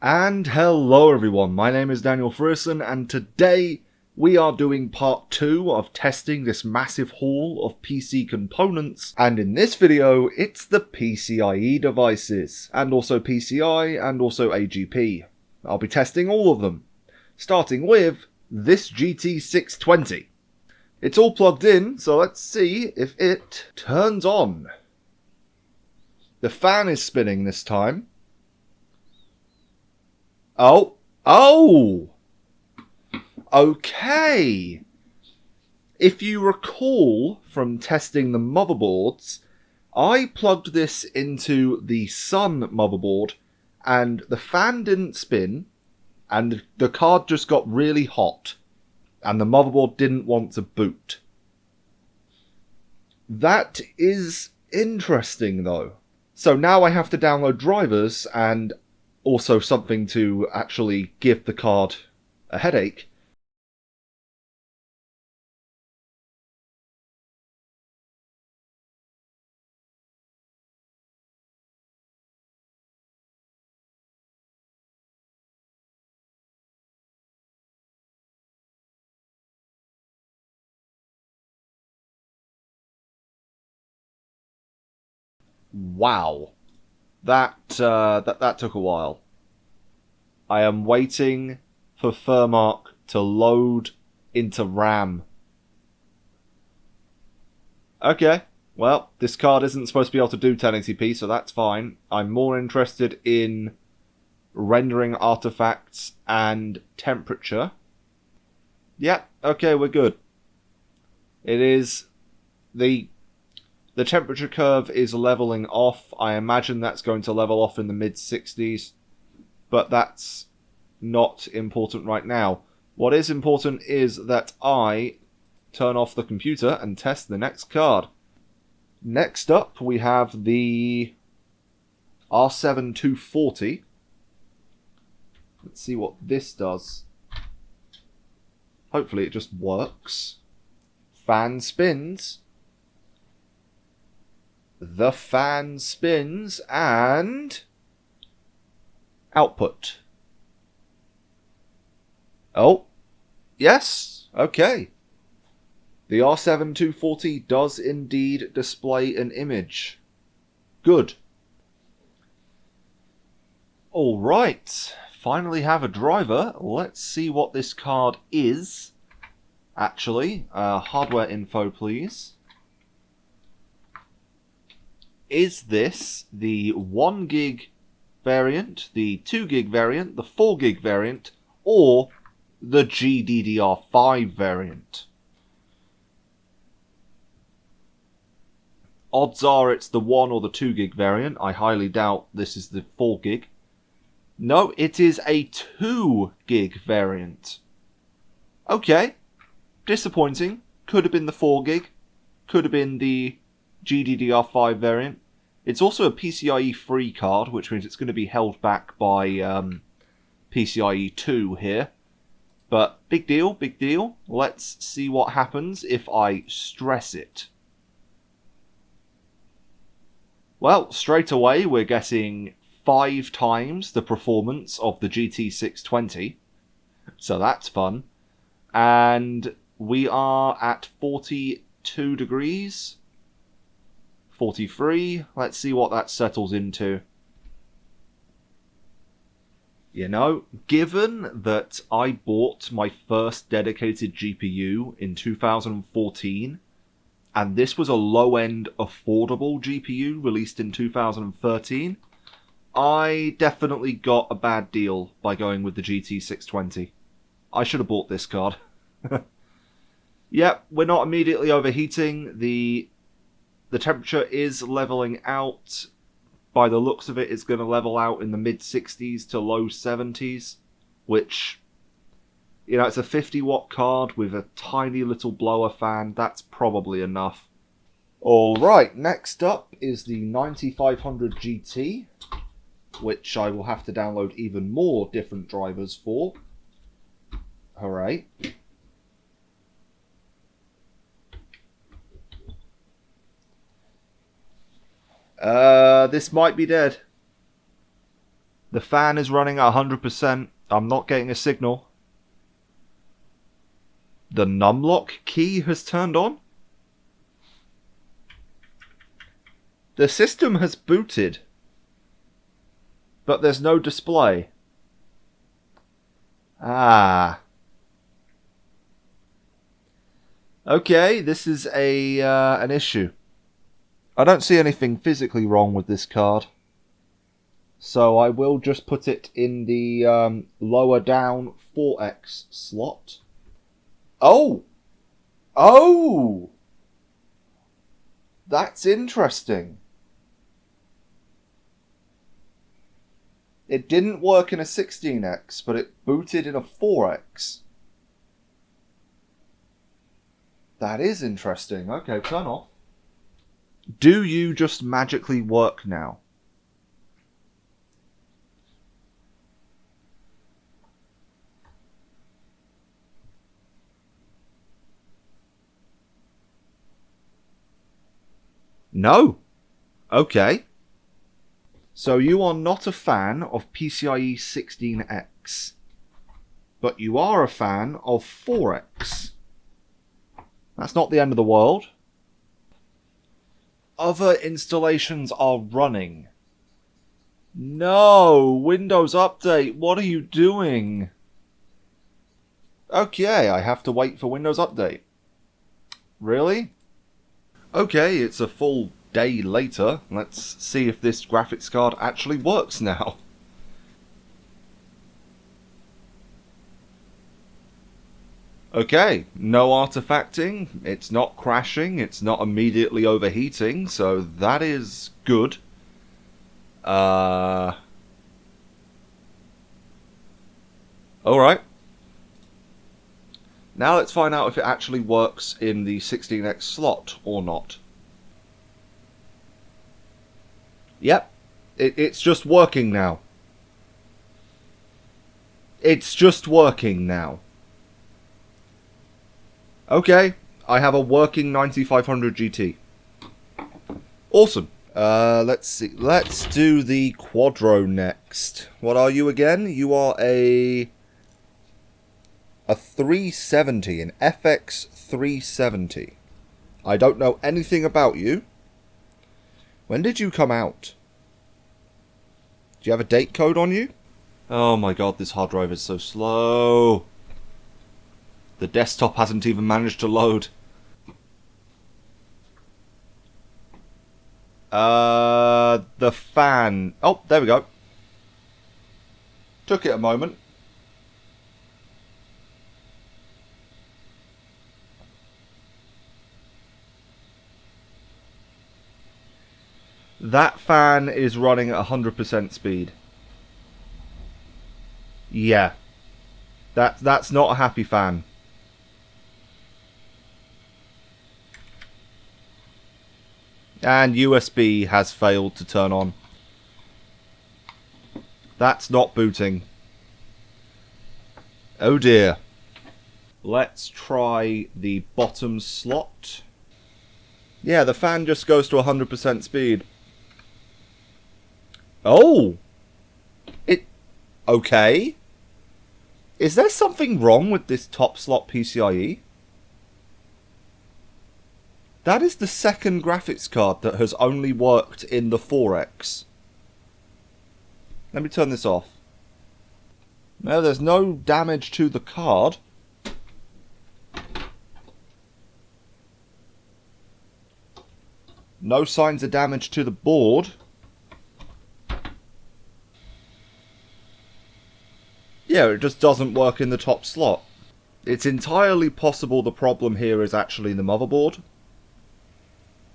And hello everyone, my name is Daniel Frierson, and today we are doing part 2 of testing this massive haul of PC components, and in this video it's the PCIe devices, and also PCI and also AGP. I'll be testing all of them, starting with this GT620. It's all plugged in, so let's see if it turns on. The fan is spinning this time. Oh! Okay! If you recall from testing the motherboards, I plugged this into the Sun motherboard, and the fan didn't spin, and the card just got really hot, and the motherboard didn't want to boot. That is interesting, though. So now I have to download drivers and also something to actually give the card a headache. Wow. That took a while. I am waiting for Furmark to load into RAM. Okay, well, this card isn't supposed to be able to do 1080p, so that's fine. I'm more interested in rendering artifacts and temperature. Yeah, okay, we're good. It is... The temperature curve is leveling off. I imagine that's going to level off in the mid-60s. But that's not important right now. What is important is that I turn off the computer and test the next card. Next up, we have the R7-240. Let's see what this does. Hopefully it just works. Fan spins. The fan spins and output. Oh, yes, okay. The R7-240 does indeed display an image. Good. Alright, finally have a driver. Let's see what this card is. Actually, hardware info please. Is this the 1 gig variant, the 2 gig variant, the 4 gig variant, or the GDDR5 variant? Odds are it's the 1 or the 2 gig variant. I highly doubt this is the 4 gig. No, it is a 2 gig variant. Okay, disappointing. Could have been the 4 gig. Could have been the GDDR5 variant. It's also a PCIe free card, which means it's going to be held back by PCIe 2 here. But big deal, big deal. Let's see what happens if I stress it. Well, straight away we're getting 5 times the performance of the GT620. So that's fun. And we are at 42 degrees. 43. Let's see what that settles into. You know, given that I bought my first dedicated GPU in 2014, and this was a low-end affordable GPU released in 2013, I definitely got a bad deal by going with the GT620. I should have bought this card. Yep, we're not immediately overheating. The temperature is leveling out. By the looks of it, it's going to level out in the mid-60s to low 70s, which, you know, it's a 50-watt card with a tiny little blower fan. That's probably enough. Alright, next up is the 9500 GT, which I will have to download even more different drivers for. Hooray. This might be dead. The fan is running at 100%. I'm not getting a signal. The numlock key has turned on. The system has booted, but there's no display. Ah. Okay, this is an issue. I don't see anything physically wrong with this card. So I will just put it in the lower down 4X slot. Oh! Oh! That's interesting. It didn't work in a 16X, but it booted in a 4X. That is interesting. Okay, turn off. Do you just magically work now? No. Okay. So you are not a fan of PCIe 16X, but you are a fan of 4X. That's not the end of the world. Other installations are running. No, Windows Update, what are you doing? Okay, I have to wait for Windows Update. Really? Okay, it's a full day later. Let's see if this graphics card actually works now. Okay, no artifacting, it's not crashing, it's not immediately overheating, so that is good. Alright. Now let's find out if it actually works in the 16X slot or not. Yep, it's just working now. It's just working now. Okay, I have a working 9500 GT. Awesome. Let's see. Let's do the Quadro next. What are you again? You are a 370, an FX 370. I don't know anything about you. When did you come out? Do you have a date code on you? Oh my god, this hard drive is so slow. The desktop hasn't even managed to load. The fan. Oh, there we go. Took it a moment. That fan is running at 100% speed. Yeah. That's not a happy fan. And USB has failed to turn on. That's not booting. Oh dear. Let's try the bottom slot. Yeah, the fan just goes to 100% speed. Oh! Okay. Is there something wrong with this top slot PCIe? That is the second graphics card that has only worked in the 4X. Let me turn this off. No, there's no damage to the card. No signs of damage to the board. Yeah, it just doesn't work in the top slot. It's entirely possible the problem here is actually the motherboard.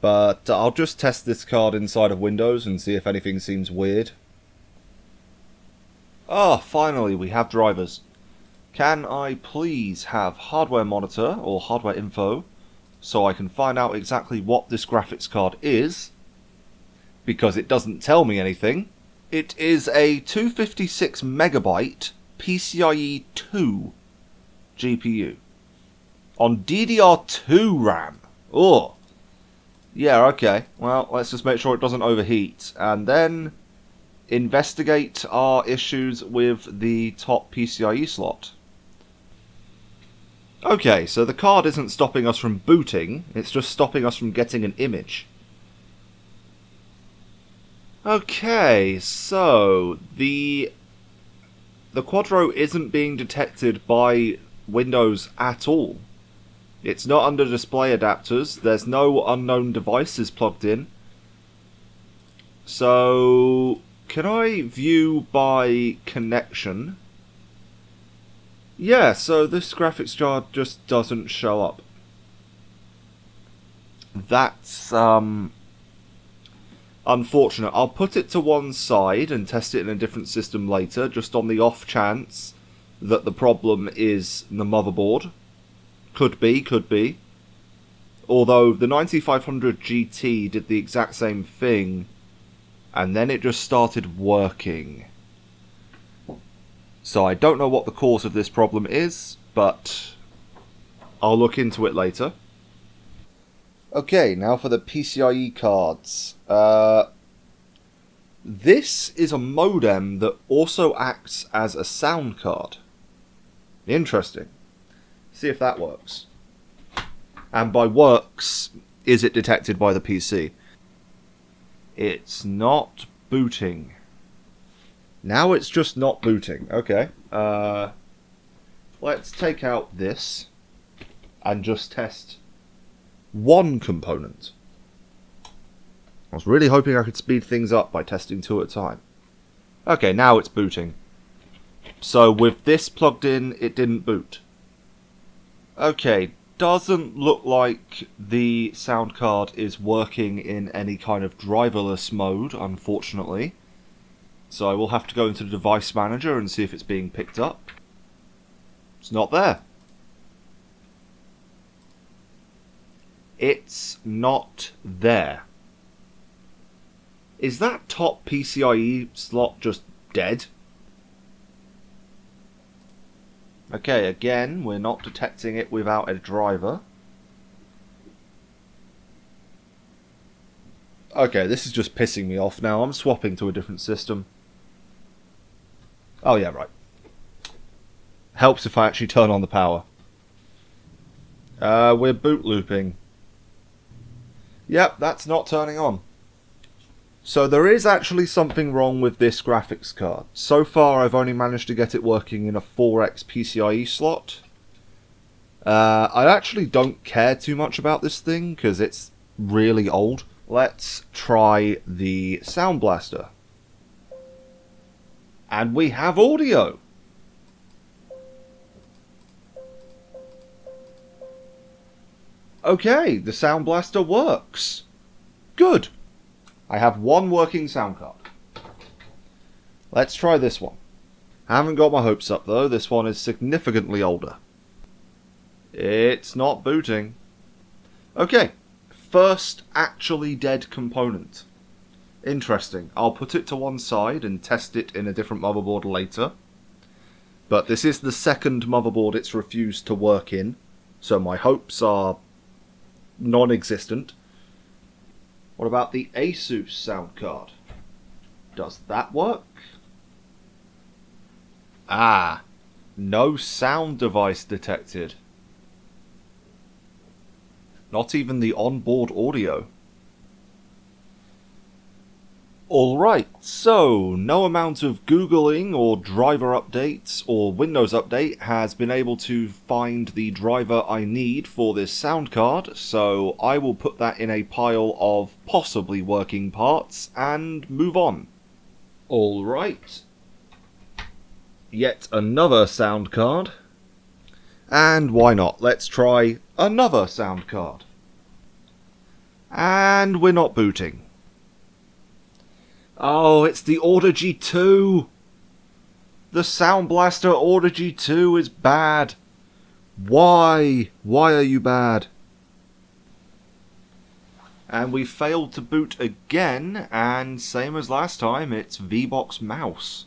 But I'll just test this card inside of Windows and see if anything seems weird. Ah, finally we have drivers. Can I please have hardware monitor or hardware info so I can find out exactly what this graphics card is? Because it doesn't tell me anything. It is a 256 megabyte PCIe 2 GPU on DDR2 RAM. Oh. Yeah, okay. Well, let's just make sure it doesn't overheat. And then investigate our issues with the top PCIe slot. Okay, so the card isn't stopping us from booting, it's just stopping us from getting an image. Okay, so the Quadro isn't being detected by Windows at all. It's not under display adapters, there's no unknown devices plugged in. So, can I view by connection? Yeah, so this graphics card just doesn't show up. That's unfortunate. I'll put it to one side and test it in a different system later, just on the off chance that the problem is the motherboard. Could be, could be. Although the 9500 GT did the exact same thing, and then it just started working. So I don't know what the cause of this problem is, but I'll look into it later. Okay, now for the PCIe cards. This is a modem that also acts as a sound card. Interesting. See if that works. And by works, is it detected by the PC? It's not booting. Now it's just not booting. Okay. Let's take out this and just test one component. I was really hoping I could speed things up by testing two at a time. Okay, now it's booting. So with this plugged in, it didn't boot. Okay, doesn't look like the sound card is working in any kind of driverless mode, unfortunately. So I will have to go into the device manager and see if it's being picked up. It's not there. It's not there. Is that top PCIe slot just dead? Okay, again, we're not detecting it without a driver. Okay, this is just pissing me off now. I'm swapping to a different system. Oh yeah, right. Helps if I actually turn on the power. We're boot looping. Yep, that's not turning on. So there is actually something wrong with this graphics card. So far I've only managed to get it working in a 4x PCIe slot. I actually don't care too much about this thing because it's really old. Let's try the Sound Blaster. And we have audio! Okay, the Sound Blaster works. Good. I have one working sound card. Let's try this one. I haven't got my hopes up though, this one is significantly older. It's not booting. Okay, first actually dead component. Interesting. I'll put it to one side and test it in a different motherboard later. But this is the second motherboard it's refused to work in, so my hopes are non-existent. What about the Asus sound card? Does that work? Ah, no sound device detected. Not even the onboard audio. Alright, so no amount of Googling or driver updates or Windows update has been able to find the driver I need for this sound card, so I will put that in a pile of possibly working parts and move on. Alright. Yet another sound card. And why not? Let's try another sound card. And we're not booting. Oh, it's the Audigy 2! The Sound Blaster Audigy 2 is bad. Why? Why are you bad? And we failed to boot again, and same as last time, it's VBox Mouse.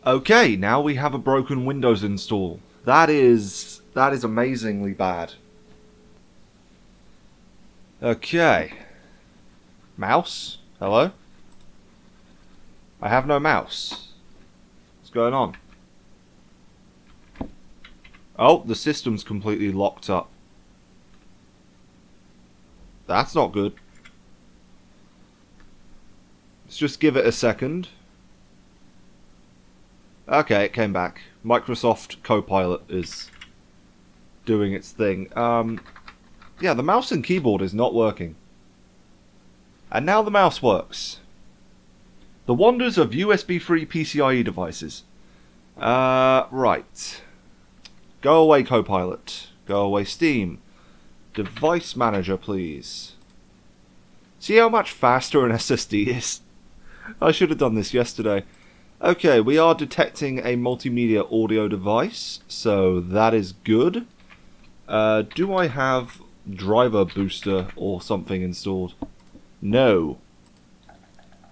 Okay, now we have a broken Windows install. That is amazingly bad. Okay. Mouse? Hello? I have no mouse. What's going on? Oh, the system's completely locked up. That's not good. Let's just give it a second. Okay, it came back. Microsoft Copilot is doing its thing. Yeah, the mouse and keyboard is not working. And now the mouse works. The wonders of USB-free PCIe devices. Right. Go away, Copilot. Go away, Steam. Device Manager, please. See how much faster an SSD is? I should have done this yesterday. Okay, we are detecting a multimedia audio device, so that is good. Do I have driver booster or something installed? No.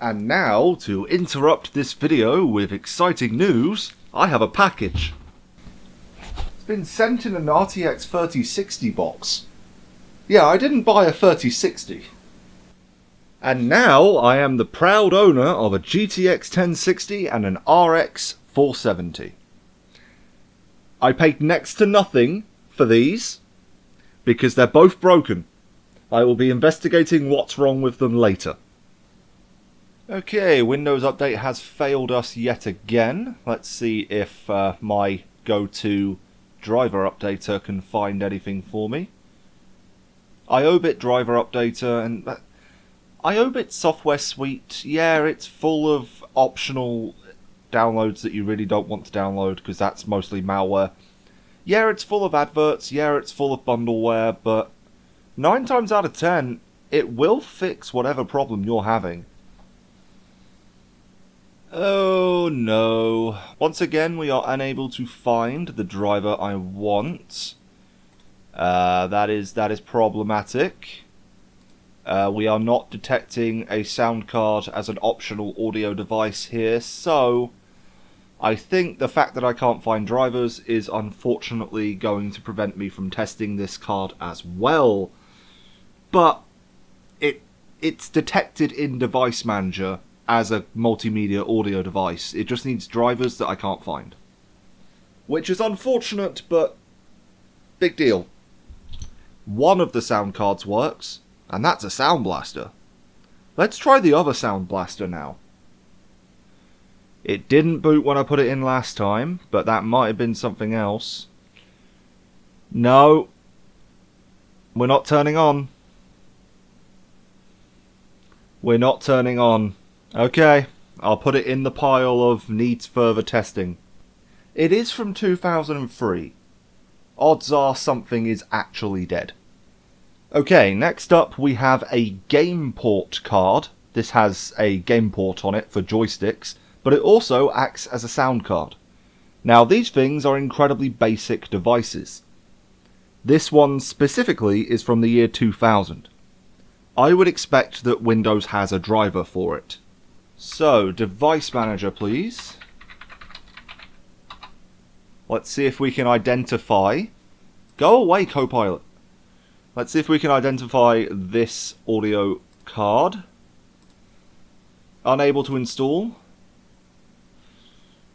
And now, to interrupt this video with exciting news, I have a package. It's been sent in an RTX 3060 box. Yeah, I didn't buy a 3060. And now I am the proud owner of a GTX 1060 and an RX 470. I paid next to nothing for these because they're both broken. I will be investigating what's wrong with them later. Okay, Windows Update has failed us yet again. Let's see if my go-to driver updater can find anything for me. iObit driver updater and iObit software suite, yeah, it's full of optional downloads that you really don't want to download because that's mostly malware. Yeah, it's full of adverts, yeah, it's full of bundleware, but 9 times out of 10, it will fix whatever problem you're having. Oh no. Once again, we are unable to find the driver I want. That is problematic. We are not detecting a sound card as an optional audio device here, so I think the fact that I can't find drivers is unfortunately going to prevent me from testing this card as well. But it's detected in Device Manager as a multimedia audio device. It just needs drivers that I can't find. Which is unfortunate, but big deal. One of the sound cards works, and that's a Sound Blaster. Let's try the other Sound Blaster now. It didn't boot when I put it in last time, but that might have been something else. No. We're not turning on. We're not turning on. Okay, I'll put it in the pile of needs further testing. It is from 2003. Odds are something is actually dead. Okay, next up we have a game port card. This has a game port on it for joysticks, but it also acts as a sound card. Now these things are incredibly basic devices. This one specifically is from the year 2000. I would expect that Windows has a driver for it. So, Device Manager please. Let's see if we can identify... Go away, Copilot. Let's see if we can identify this audio card. Unable to install.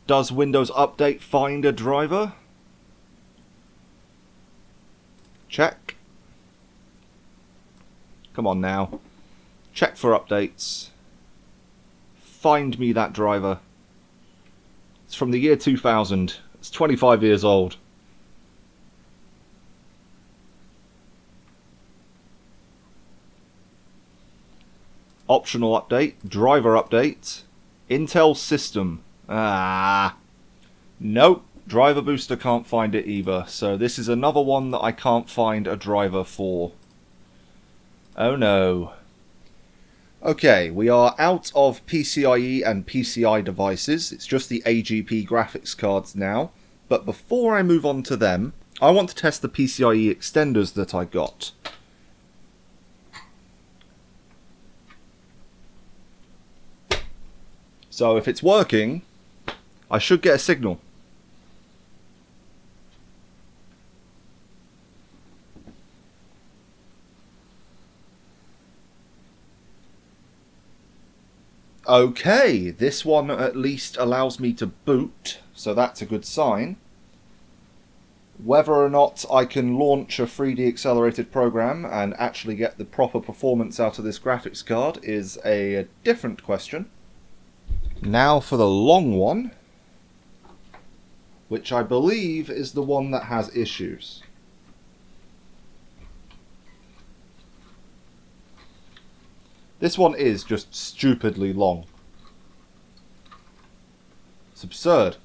Does Windows Update find a driver? Check. Come on now. Check for updates. Find me that driver. It's from the year 2000. It's 25 years old. Optional update. Driver update. Intel system. Nope. Driver booster can't find it either. So this is another one that I can't find a driver for. Oh no. Okay, we are out of PCIe and PCI devices. It's just the AGP graphics cards now. But before I move on to them, I want to test the PCIe extenders that I got. So if it's working, I should get a signal. Okay, this one at least allows me to boot, so that's a good sign. Whether or not I can launch a 3D accelerated program and actually get the proper performance out of this graphics card is a different question. Now for the long one, which I believe is the one that has issues. This one is just stupidly long. It's absurd.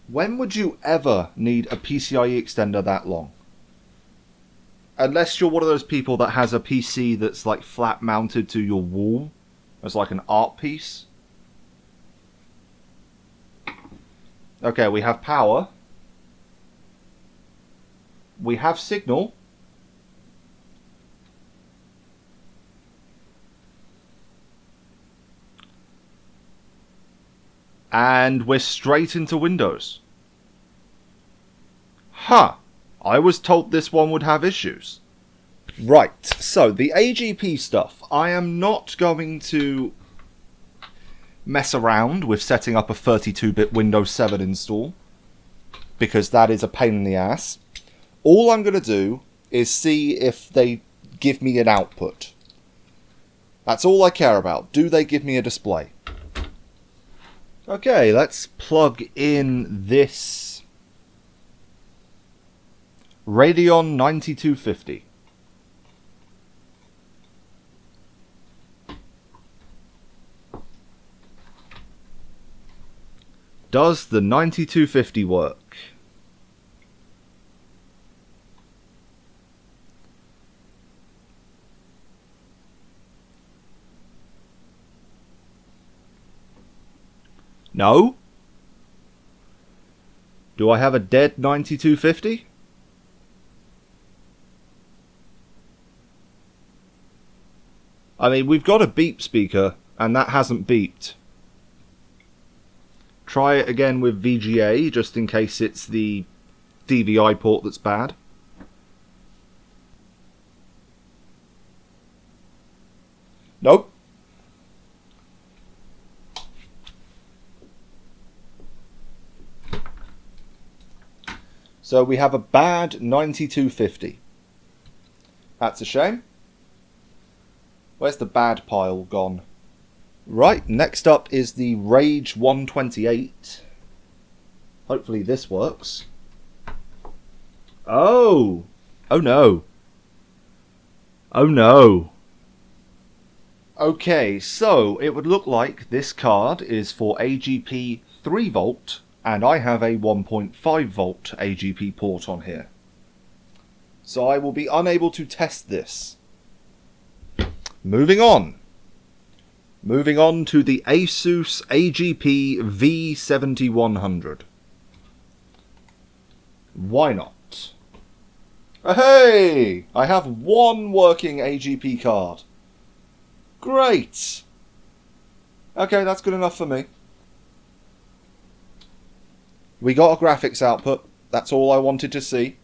When would you ever need a PCIe extender that long? Unless you're one of those people that has a PC that's like flat mounted to your wall as like an art piece. Okay, we have power. We have signal. And we're straight into Windows. Huh. I was told this one would have issues. Right, so the AGP stuff. I am not going to mess around with setting up a 32-bit Windows 7 install, because that is a pain in the ass. All I'm going to do is see if they give me an output. That's all I care about. Do they give me a display? Okay, let's plug in this Radeon 9250. Does the 9250 work? No? Do I have a dead 9250? I mean, we've got a beep speaker, and that hasn't beeped. Try it again with VGA, just in case it's the DVI port that's bad. Nope. So we have a bad 9250. That's a shame. Where's the bad pile gone? Right, next up is the Rage 128. Hopefully this works. Oh! Oh no. Oh no. Okay, so it would look like this card is for AGP 3 volt, and I have a 1.5 volt AGP port on here. So I will be unable to test this. Moving on. Moving on to the Asus AGP V7100. Why not? Hey! I have one working AGP card. Great! Okay, that's good enough for me. We got a graphics output. That's all I wanted to see.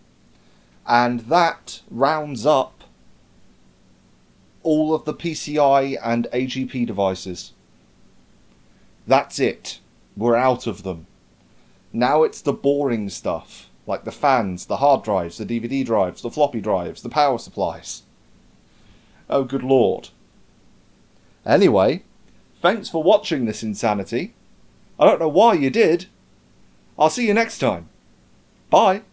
And that rounds up all of the PCI and AGP devices. That's it. We're out of them. Now it's the boring stuff, like the fans, the hard drives, the DVD drives, the floppy drives, the power supplies. Oh, good lord. Anyway, thanks for watching this insanity. I don't know why you did. I'll see you next time. Bye.